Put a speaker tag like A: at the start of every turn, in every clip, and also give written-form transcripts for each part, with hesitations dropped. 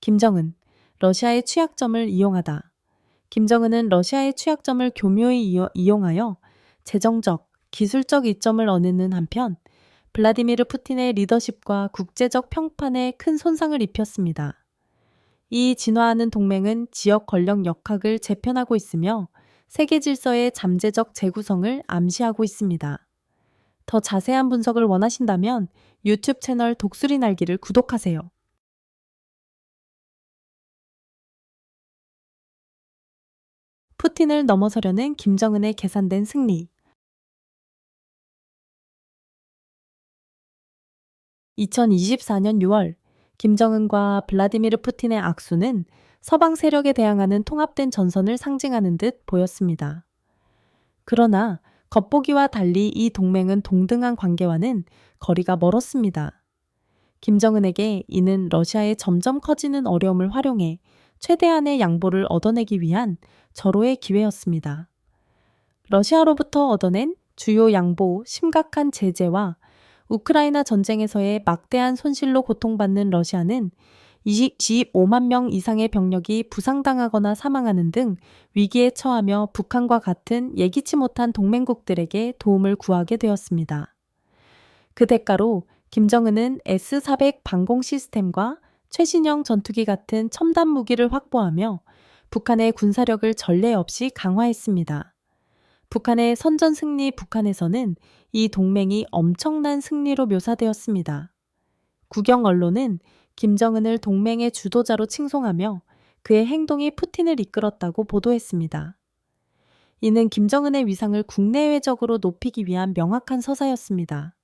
A: 김정은, 러시아의 취약점을 이용하다. 김정은은 러시아의 취약점을 교묘히 이용하여 재정적, 기술적 이점을 얻는 한편 블라디미르 푸틴의 리더십과 국제적 평판에 큰 손상을 입혔습니다. 이 진화하는 동맹은 지역 권력 역학을 재편하고 있으며 세계 질서의 잠재적 재구성을 암시하고 있습니다. 더 자세한 분석을 원하신다면 유튜브 채널 독수리 날기를 구독하세요. 푸틴을 넘어서려는 김정은의 계산된 승리. 2024년 6월 김정은과 블라디미르 푸틴의 악수는 서방 세력에 대항하는 통합된 전선을 상징하는 듯 보였습니다. 그러나 겉보기와 달리 이 동맹은 동등한 관계와는 거리가 멀었습니다. 김정은에게 이는 러시아의 점점 커지는 어려움을 활용해 최대한의 양보를 얻어내기 위한 절호의 기회였습니다. 러시아로부터 얻어낸 주요 양보, 심각한 제재와 우크라이나 전쟁에서의 막대한 손실로 고통받는 러시아는 25만 명 이상의 병력이 부상당하거나 사망하는 등 위기에 처하며 북한과 같은 예기치 못한 동맹국들에게 도움을 구하게 되었습니다. 그 대가로 김정은은 S-400 방공 시스템과 최신형 전투기 같은 첨단 무기를 확보하며 북한의 군사력을 전례 없이 강화했습니다. 북한의 선전 승리 북한에서는 이 동맹이 엄청난 승리로 묘사되었습니다. 국영 언론은 김정은을 동맹의 주도자로 칭송하며 그의 행동이 푸틴을 이끌었다고 보도했습니다. 이는 김정은의 위상을 국내외적으로 높이기 위한 명확한 서사였습니다.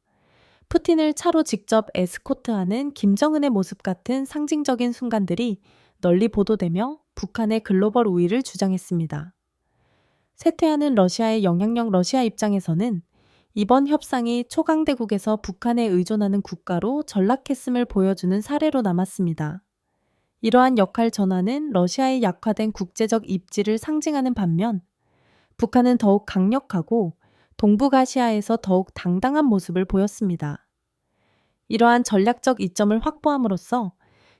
A: 푸틴을 차로 직접 에스코트하는 김정은의 모습 같은 상징적인 순간들이 널리 보도되며 북한의 글로벌 우위를 주장했습니다. 쇠퇴하는 러시아의 영향력 러시아 입장에서는 이번 협상이 초강대국에서 북한에 의존하는 국가로 전락했음을 보여주는 사례로 남았습니다. 이러한 역할 전환은 러시아의 약화된 국제적 입지를 상징하는 반면 북한은 더욱 강력하고 동북아시아에서 더욱 당당한 모습을 보였습니다. 이러한 전략적 이점을 확보함으로써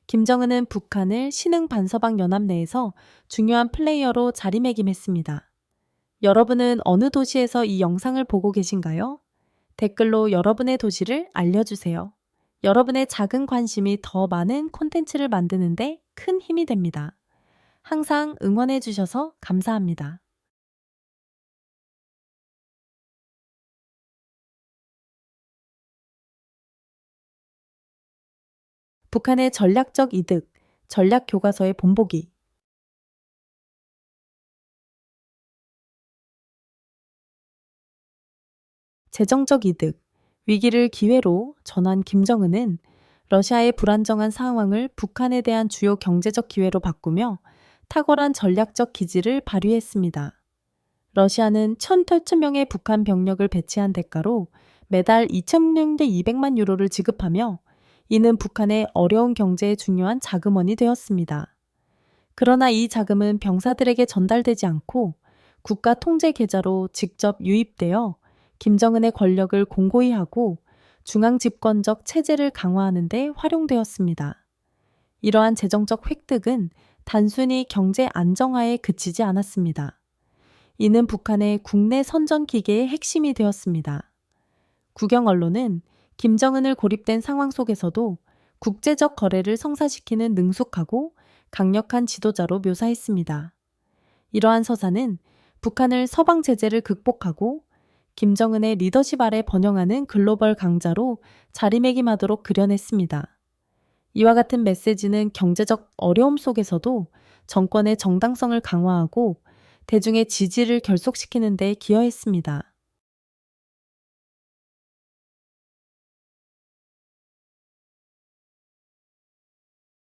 A: 김정은은 북한을 신흥 반서방 연합 내에서 중요한 플레이어로 자리매김했습니다. 여러분은 어느 도시에서 이 영상을 보고 계신가요? 댓글로 여러분의 도시를 알려주세요. 여러분의 작은 관심이 더 많은 콘텐츠를 만드는데 큰 힘이 됩니다. 항상 응원해 주셔서 감사합니다. 북한의 전략적 이득, 전략 교과서의 본보기. 재정적 이득, 위기를 기회로 전환 김정은은 러시아의 불안정한 상황을 북한에 대한 주요 경제적 기회로 바꾸며 탁월한 전략적 기지를 발휘했습니다. 러시아는 1,800명의 북한 병력을 배치한 대가로 매달 2,000대 200만 유로를 지급하며 이는 북한의 어려운 경제에 중요한 자금원이 되었습니다. 그러나 이 자금은 병사들에게 전달되지 않고 국가 통제 계좌로 직접 유입되어 김정은의 권력을 공고히 하고 중앙 집권적 체제를 강화하는 데 활용되었습니다. 이러한 재정적 획득은 단순히 경제 안정화에 그치지 않았습니다. 이는 북한의 국내 선전 기계의 핵심이 되었습니다. 국영 언론은 김정은을 고립된 상황 속에서도 국제적 거래를 성사시키는 능숙하고 강력한 지도자로 묘사했습니다. 이러한 서사는 북한을 서방 제재를 극복하고 김정은의 리더십 아래 번영하는 글로벌 강자로 자리매김하도록 그려냈습니다. 이와 같은 메시지는 경제적 어려움 속에서도 정권의 정당성을 강화하고 대중의 지지를 결속시키는 데 기여했습니다.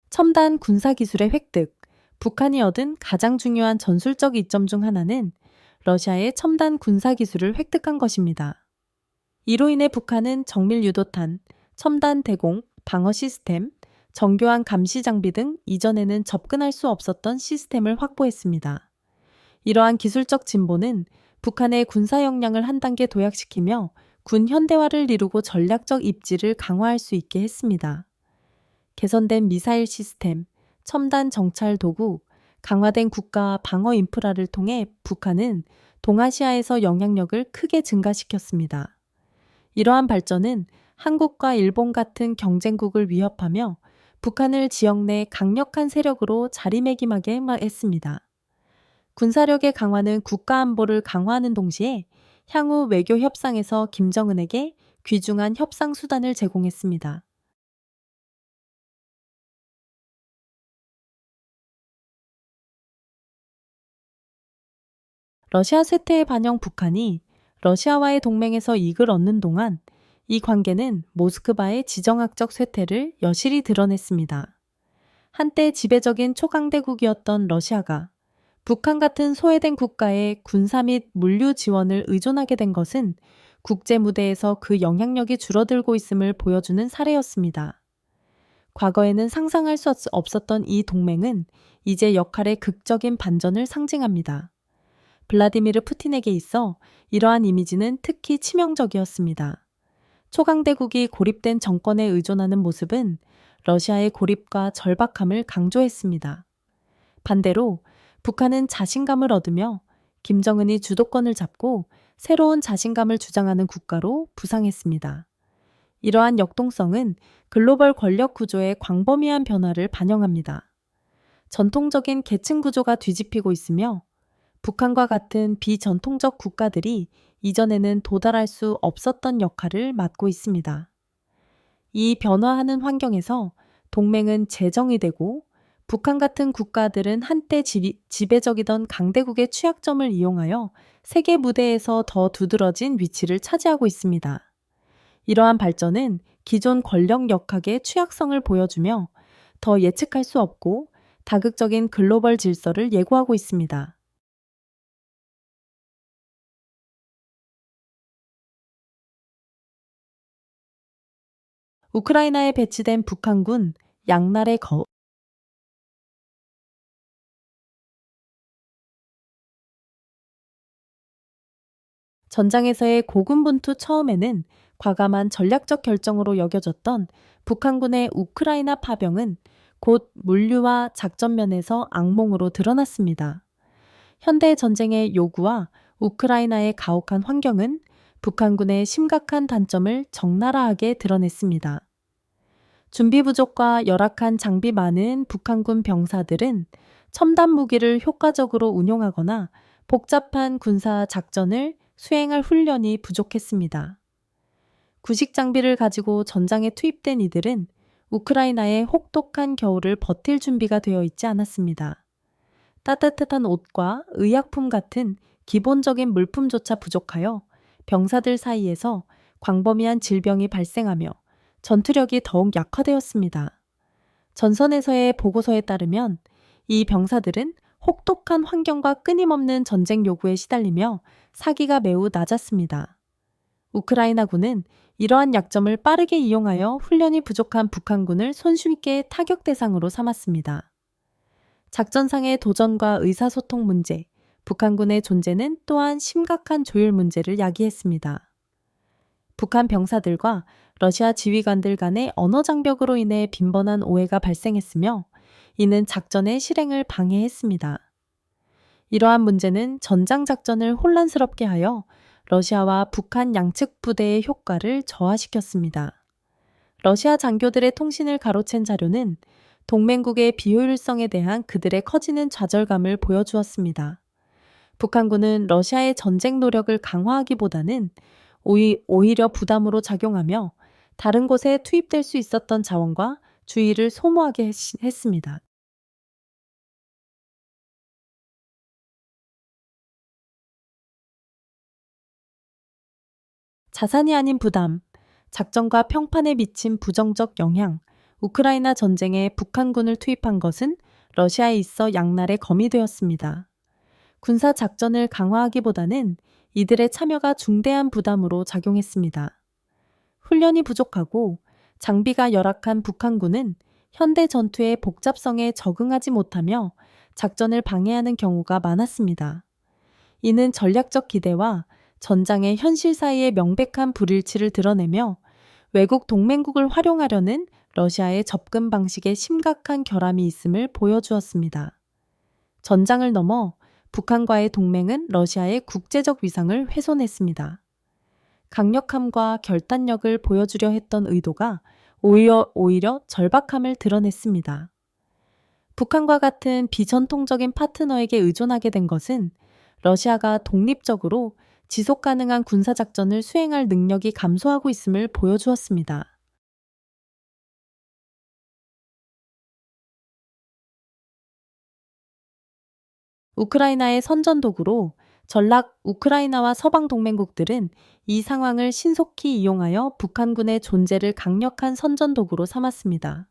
A: 첨단 군사기술의 획득, 북한이 얻은 가장 중요한 전술적 이점 중 하나는 러시아의 첨단 군사기술을 획득한 것입니다. 이로 인해 북한은 정밀 유도탄, 첨단 대공, 방어 시스템, 정교한 감시 장비 등 이전에는 접근할 수 없었던 시스템을 확보했습니다. 이러한 기술적 진보는 북한의 군사 역량을 한 단계 도약시키며 군 현대화를 이루고 전략적 입지를 강화할 수 있게 했습니다. 개선된 미사일 시스템, 첨단 정찰 도구, 강화된 국가 방어 인프라를 통해 북한은 동아시아에서 영향력을 크게 증가시켰습니다. 이러한 발전은 한국과 일본 같은 경쟁국을 위협하며 북한을 지역 내 강력한 세력으로 자리매김하게 했습니다. 군사력의 강화는 국가 안보를 강화하는 동시에 향후 외교 협상에서 김정은에게 귀중한 협상 수단을 제공했습니다. 러시아 쇠퇴에 반영 북한이 러시아와의 동맹에서 이익을 얻는 동안 이 관계는 모스크바의 지정학적 쇠퇴를 여실히 드러냈습니다. 한때 지배적인 초강대국이었던 러시아가 북한 같은 소외된 국가의 군사 및 물류 지원을 의존하게 된 것은 국제 무대에서 그 영향력이 줄어들고 있음을 보여주는 사례였습니다. 과거에는 상상할 수 없었던 이 동맹은 이제 역할의 극적인 반전을 상징합니다. 블라디미르 푸틴에게 있어 이러한 이미지는 특히 치명적이었습니다. 초강대국이 고립된 정권에 의존하는 모습은 러시아의 고립과 절박함을 강조했습니다. 반대로 북한은 자신감을 얻으며 김정은이 주도권을 잡고 새로운 자신감을 주장하는 국가로 부상했습니다. 이러한 역동성은 글로벌 권력 구조의 광범위한 변화를 반영합니다. 전통적인 계층 구조가 뒤집히고 있으며 북한과 같은 비전통적 국가들이 이전에는 도달할 수 없었던 역할을 맡고 있습니다. 이 변화하는 환경에서 동맹은 재정이 되고 북한 같은 국가들은 한때 지배적이던 강대국의 취약점을 이용하여 세계 무대에서 더 두드러진 위치를 차지하고 있습니다. 이러한 발전은 기존 권력 역학의 취약성을 보여주며 더 예측할 수 없고 다극적인 글로벌 질서를 예고하고 있습니다. 우크라이나에 배치된 북한군 양날의 전장에서의 고군분투 처음에는 과감한 전략적 결정으로 여겨졌던 북한군의 우크라이나 파병은 곧 물류와 작전면에서 악몽으로 드러났습니다. 현대 전쟁의 요구와 우크라이나의 가혹한 환경은 북한군의 심각한 단점을 적나라하게 드러냈습니다. 준비 부족과 열악한 장비 많은 북한군 병사들은 첨단 무기를 효과적으로 운용하거나 복잡한 군사 작전을 수행할 훈련이 부족했습니다. 구식 장비를 가지고 전장에 투입된 이들은 우크라이나의 혹독한 겨울을 버틸 준비가 되어 있지 않았습니다. 따뜻한 옷과 의약품 같은 기본적인 물품조차 부족하여 병사들 사이에서 광범위한 질병이 발생하며 전투력이 더욱 약화되었습니다. 전선에서의 보고서에 따르면 이 병사들은 혹독한 환경과 끊임없는 전쟁 요구에 시달리며 사기가 매우 낮았습니다. 우크라이나군은 이러한 약점을 빠르게 이용하여 훈련이 부족한 북한군을 손쉽게 타격 대상으로 삼았습니다. 작전상의 도전과 의사소통 문제, 북한군의 존재는 또한 심각한 조율 문제를 야기했습니다. 북한 병사들과 러시아 지휘관들 간의 언어 장벽으로 인해 빈번한 오해가 발생했으며 이는 작전의 실행을 방해했습니다. 이러한 문제는 전장 작전을 혼란스럽게 하여 러시아와 북한 양측 부대의 효과를 저하시켰습니다. 러시아 장교들의 통신을 가로챈 자료는 동맹국의 비효율성에 대한 그들의 커지는 좌절감을 보여주었습니다. 북한군은 러시아의 전쟁 노력을 강화하기보다는 오히려 부담으로 작용하며 다른 곳에 투입될 수 있었던 자원과 주의를 소모하게 했습니다. 자산이 아닌 부담, 작전과 평판에 미친 부정적 영향, 우크라이나 전쟁에 북한군을 투입한 것은 러시아에 있어 양날의 검이 되었습니다. 군사 작전을 강화하기보다는 이들의 참여가 중대한 부담으로 작용했습니다. 훈련이 부족하고 장비가 열악한 북한군은 현대 전투의 복잡성에 적응하지 못하며 작전을 방해하는 경우가 많았습니다. 이는 전략적 기대와 전장의 현실 사이의 명백한 불일치를 드러내며 외국 동맹국을 활용하려는 러시아의 접근 방식에 심각한 결함이 있음을 보여주었습니다. 전장을 넘어 북한과의 동맹은 러시아의 국제적 위상을 훼손했습니다. 강력함과 결단력을 보여주려 했던 의도가 오히려 절박함을 드러냈습니다. 북한과 같은 비전통적인 파트너에게 의존하게 된 것은 러시아가 독립적으로 지속 가능한 군사작전을 수행할 능력이 감소하고 있음을 보여주었습니다. 우크라이나의 선전도구로 전락 우크라이나와 서방 동맹국들은 이 상황을 신속히 이용하여 북한군의 존재를 강력한 선전도구로 삼았습니다.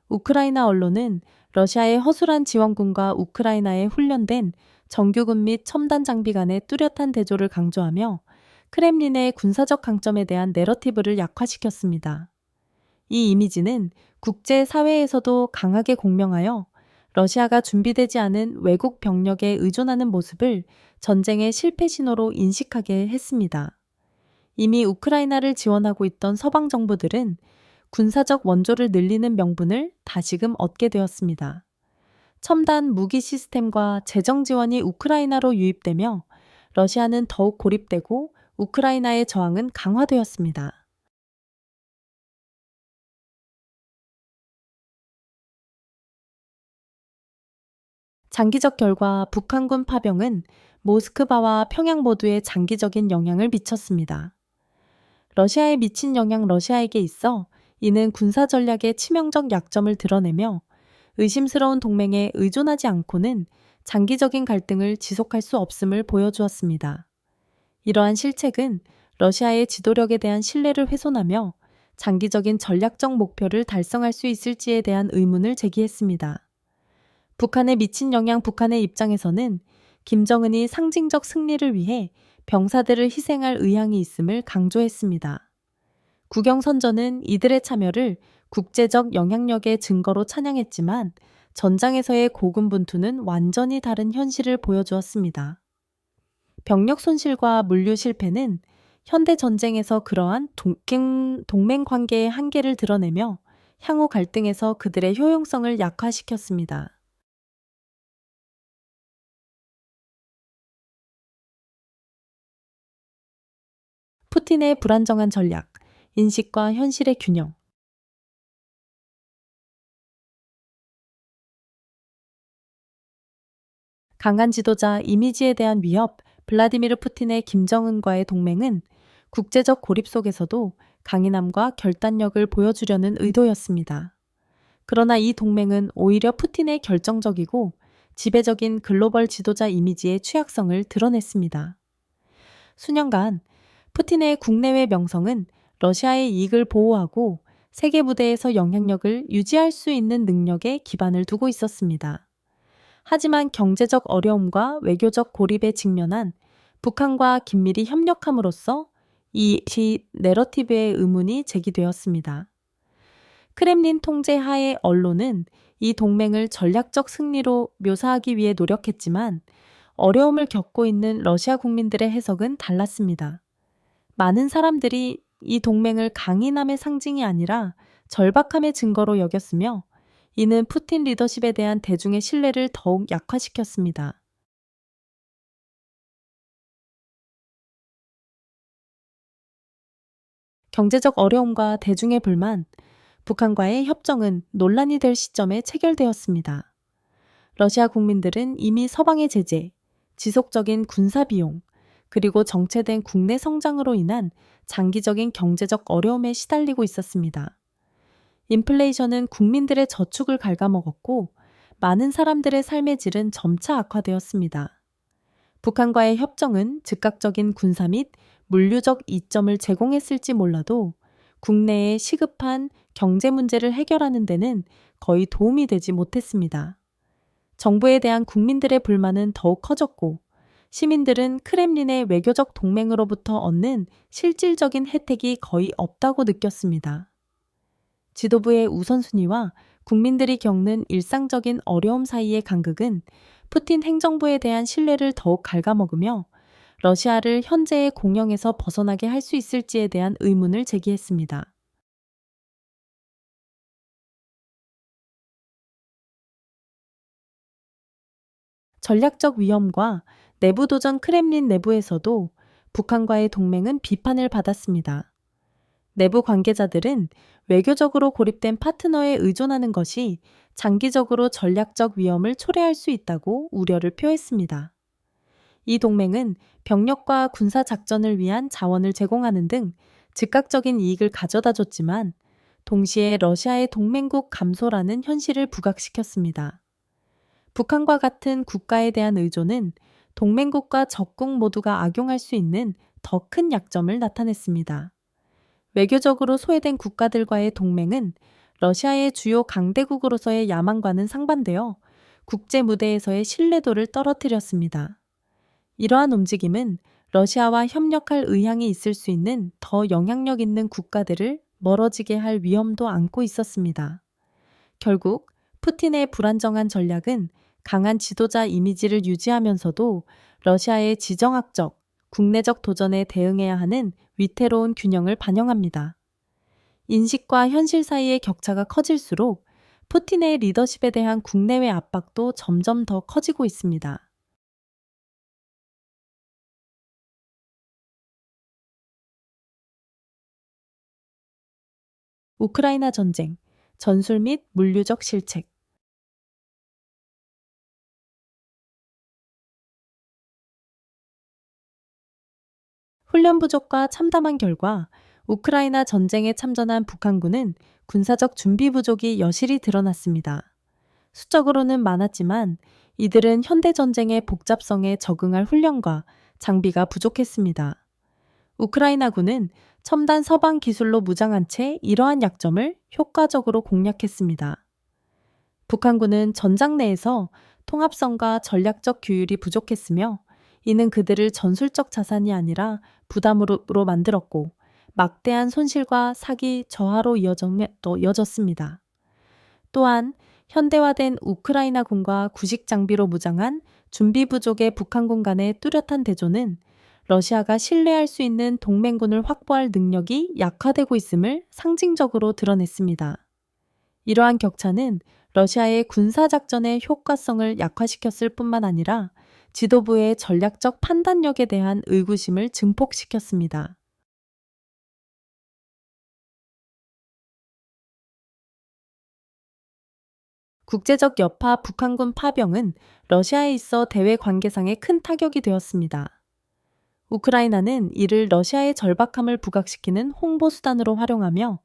A: 우크라이나 언론은 러시아의 허술한 지원군과 우크라이나의 훈련된 정규군 및 첨단 장비 간의 뚜렷한 대조를 강조하며 크렘린의 군사적 강점에 대한 내러티브를 약화시켰습니다. 이 이미지는 국제사회에서도 강하게 공명하여 러시아가 준비되지 않은 외국 병력에 의존하는 모습을 전쟁의 실패 신호로 인식하게 했습니다. 이미 우크라이나를 지원하고 있던 서방 정부들은 군사적 원조를 늘리는 명분을 다시금 얻게 되었습니다. 첨단 무기 시스템과 재정 지원이 우크라이나로 유입되며 러시아는 더욱 고립되고 우크라이나의 저항은 강화되었습니다. 장기적 결과 북한군 파병은 모스크바와 평양 모두에 장기적인 영향을 미쳤습니다. 러시아에 미친 영향 러시아에게 있어 이는 군사 전략의 치명적 약점을 드러내며 의심스러운 동맹에 의존하지 않고는 장기적인 갈등을 지속할 수 없음을 보여주었습니다. 이러한 실책은 러시아의 지도력에 대한 신뢰를 훼손하며 장기적인 전략적 목표를 달성할 수 있을지에 대한 의문을 제기했습니다. 북한에 미친 영향 북한의 입장에서는 김정은이 상징적 승리를 위해 병사들을 희생할 의향이 있음을 강조했습니다. 국영선전은 이들의 참여를 국제적 영향력의 증거로 찬양했지만 전장에서의 고군분투는 완전히 다른 현실을 보여주었습니다. 병력 손실과 물류 실패는 현대 전쟁에서 그러한 동맹 관계의 한계를 드러내며 향후 갈등에서 그들의 효용성을 약화시켰습니다. 푸틴의 불안정한 전략, 인식과 현실의 균형. 강한 지도자 이미지에 대한 위협, 블라디미르 푸틴의 김정은과의 동맹은 국제적 고립 속에서도 강인함과 결단력을 보여주려는 의도였습니다. 그러나 이 동맹은 오히려 푸틴의 결정적이고 지배적인 글로벌 지도자 이미지의 취약성을 드러냈습니다. 수년간 푸틴의 국내외 명성은 러시아의 이익을 보호하고 세계 무대에서 영향력을 유지할 수 있는 능력에 기반을 두고 있었습니다. 하지만 경제적 어려움과 외교적 고립에 직면한 북한과 긴밀히 협력함으로써 이 내러티브의 의문이 제기되었습니다. 크렘린 통제 하에 언론은 이 동맹을 전략적 승리로 묘사하기 위해 노력했지만 어려움을 겪고 있는 러시아 국민들의 해석은 달랐습니다. 많은 사람들이 이 동맹을 강인함의 상징이 아니라 절박함의 증거로 여겼으며 이는 푸틴 리더십에 대한 대중의 신뢰를 더욱 약화시켰습니다. 경제적 어려움과 대중의 불만, 북한과의 협정은 논란이 될 시점에 체결되었습니다. 러시아 국민들은 이미 서방의 제재, 지속적인 군사 비용, 그리고 정체된 국내 성장으로 인한 장기적인 경제적 어려움에 시달리고 있었습니다. 인플레이션은 국민들의 저축을 갉아먹었고 많은 사람들의 삶의 질은 점차 악화되었습니다. 북한과의 협정은 즉각적인 군사 및 물류적 이점을 제공했을지 몰라도 국내의 시급한 경제 문제를 해결하는 데는 거의 도움이 되지 못했습니다. 정부에 대한 국민들의 불만은 더욱 커졌고 시민들은 크렘린의 외교적 동맹으로부터 얻는 실질적인 혜택이 거의 없다고 느꼈습니다. 지도부의 우선순위와 국민들이 겪는 일상적인 어려움 사이의 간극은 푸틴 행정부에 대한 신뢰를 더욱 갉아먹으며 러시아를 현재의 공영에서 벗어나게 할 수 있을지에 대한 의문을 제기했습니다. 전략적 위험과 내부 도전 크렘린 내부에서도 북한과의 동맹은 비판을 받았습니다. 내부 관계자들은 외교적으로 고립된 파트너에 의존하는 것이 장기적으로 전략적 위험을 초래할 수 있다고 우려를 표했습니다. 이 동맹은 병력과 군사 작전을 위한 자원을 제공하는 등 즉각적인 이익을 가져다 줬지만 동시에 러시아의 동맹국 감소라는 현실을 부각시켰습니다. 북한과 같은 국가에 대한 의존은 동맹국과 적국 모두가 악용할 수 있는 더 큰 약점을 나타냈습니다. 외교적으로 소외된 국가들과의 동맹은 러시아의 주요 강대국으로서의 야망과는 상반되어 국제 무대에서의 신뢰도를 떨어뜨렸습니다. 이러한 움직임은 러시아와 협력할 의향이 있을 수 있는 더 영향력 있는 국가들을 멀어지게 할 위험도 안고 있었습니다. 결국 푸틴의 불안정한 전략은 강한 지도자 이미지를 유지하면서도 러시아의 지정학적, 국내적 도전에 대응해야 하는 위태로운 균형을 반영합니다. 인식과 현실 사이의 격차가 커질수록 푸틴의 리더십에 대한 국내외 압박도 점점 더 커지고 있습니다. 우크라이나 전쟁, 전술 및 물류적 실책. 훈련 부족과 참담한 결과 우크라이나 전쟁에 참전한 북한군은 군사적 준비 부족이 여실히 드러났습니다. 수적으로는 많았지만 이들은 현대 전쟁의 복잡성에 적응할 훈련과 장비가 부족했습니다. 우크라이나군은 첨단 서방 기술로 무장한 채 이러한 약점을 효과적으로 공략했습니다. 북한군은 전장 내에서 통합성과 전략적 규율이 부족했으며 이는 그들을 전술적 자산이 아니라 부담으로 만들었고 막대한 손실과 사기 저하로 이어졌습니다. 또한 현대화된 우크라이나군과 구식 장비로 무장한 준비 부족의 북한군 간의 뚜렷한 대조는 러시아가 신뢰할 수 있는 동맹군을 확보할 능력이 약화되고 있음을 상징적으로 드러냈습니다. 이러한 격차는 러시아의 군사작전의 효과성을 약화시켰을 뿐만 아니라 지도부의 전략적 판단력에 대한 의구심을 증폭시켰습니다. 국제적 여파 북한군 파병은 러시아에 있어 대외 관계상에 큰 타격이 되었습니다. 우크라이나는 이를 러시아의 절박함을 부각시키는 홍보 수단으로 활용하며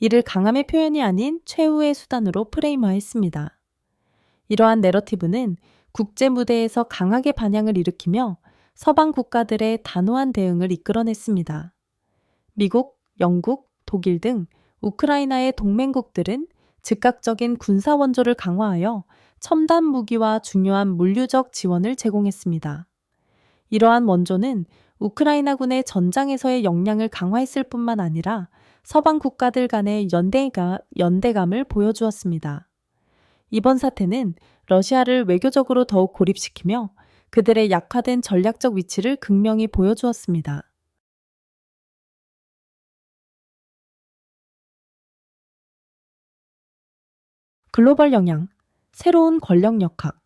A: 이를 강함의 표현이 아닌 최후의 수단으로 프레임화했습니다. 이러한 내러티브는 국제 무대에서 강하게 반향을 일으키며 서방 국가들의 단호한 대응을 이끌어냈습니다. 미국, 영국, 독일 등 우크라이나의 동맹국들은 즉각적인 군사 원조를 강화하여 첨단 무기와 중요한 물류적 지원을 제공했습니다. 이러한 원조는 우크라이나군의 전장에서의 역량을 강화했을 뿐만 아니라 서방 국가들 간의 연대감을 보여주었습니다. 이번 사태는 러시아를 외교적으로 더욱 고립시키며 그들의 약화된 전략적 위치를 극명히 보여주었습니다. 글로벌 영향, 새로운 권력 역학.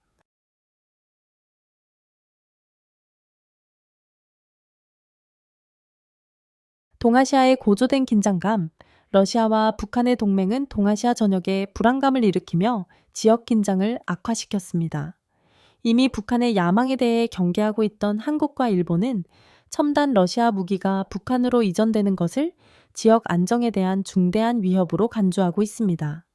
A: 동아시아의 고조된 긴장감, 러시아와 북한의 동맹은 동아시아 전역에 불안감을 일으키며 지역 긴장을 악화시켰습니다. 이미 북한의 야망에 대해 경계하고 있던 한국과 일본은 첨단 러시아 무기가 북한으로 이전되는 것을 지역 안정에 대한 중대한 위협으로 간주하고 있습니다.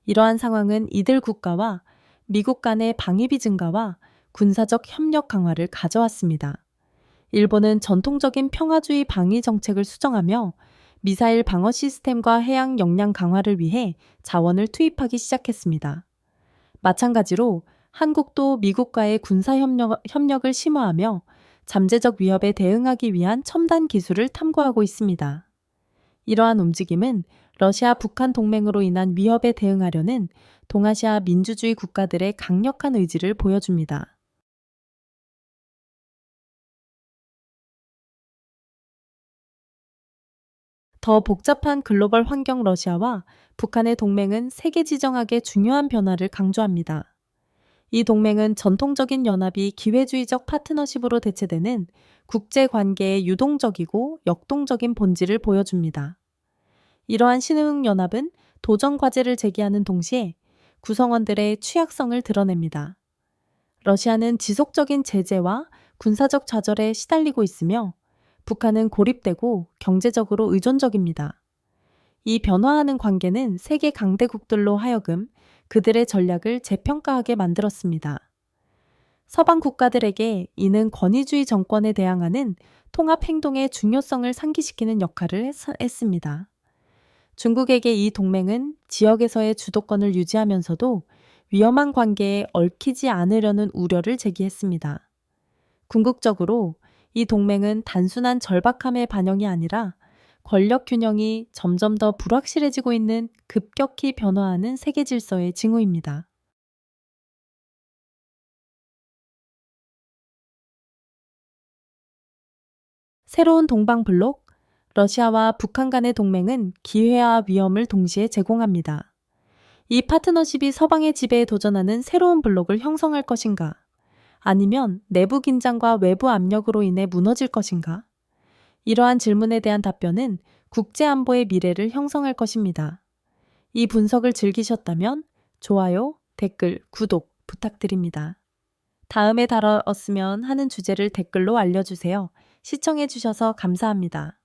A: 이러한 상황은 이들 국가와 미국 간의 방위비 증가와 군사적 협력 강화를 가져왔습니다. 일본은 전통적인 평화주의 방위 정책을 수정하며 미사일 방어 시스템과 해양 역량 강화를 위해 자원을 투입하기 시작했습니다. 마찬가지로 한국도 미국과의 협력을 심화하며 잠재적 위협에 대응하기 위한 첨단 기술을 탐구하고 있습니다. 이러한 움직임은 러시아 북한 동맹으로 인한 위협에 대응하려는 동아시아 민주주의 국가들의 강력한 의지를 보여줍니다. 더 복잡한 글로벌 환경 러시아와 북한의 동맹은 세계 지정학의 중요한 변화를 강조합니다. 이 동맹은 전통적인 연합이 기회주의적 파트너십으로 대체되는 국제 관계의 유동적이고 역동적인 본질을 보여줍니다. 이러한 신흥연합은 도전 과제를 제기하는 동시에 구성원들의 취약성을 드러냅니다. 러시아는 지속적인 제재와 군사적 좌절에 시달리고 있으며 북한은 고립되고 경제적으로 의존적입니다. 이 변화하는 관계는 세계 강대국들로 하여금 그들의 전략을 재평가하게 만들었습니다. 서방 국가들에게 이는 권위주의 정권에 대항하는 통합 행동의 중요성을 상기시키는 역할을 했습니다. 중국에게 이 동맹은 지역에서의 주도권을 유지하면서도 위험한 관계에 얽히지 않으려는 우려를 제기했습니다. 궁극적으로 이 동맹은 단순한 절박함의 반영이 아니라 권력 균형이 점점 더 불확실해지고 있는 급격히 변화하는 세계 질서의 징후입니다. 새로운 동방 블록, 러시아와 북한 간의 동맹은 기회와 위험을 동시에 제공합니다. 이 파트너십이 서방의 지배에 도전하는 새로운 블록을 형성할 것인가? 아니면 내부 긴장과 외부 압력으로 인해 무너질 것인가? 이러한 질문에 대한 답변은 국제안보의 미래를 형성할 것입니다. 이 분석을 즐기셨다면 좋아요, 댓글, 구독 부탁드립니다. 다음에 다뤘으면 하는 주제를 댓글로 알려주세요. 시청해주셔서 감사합니다.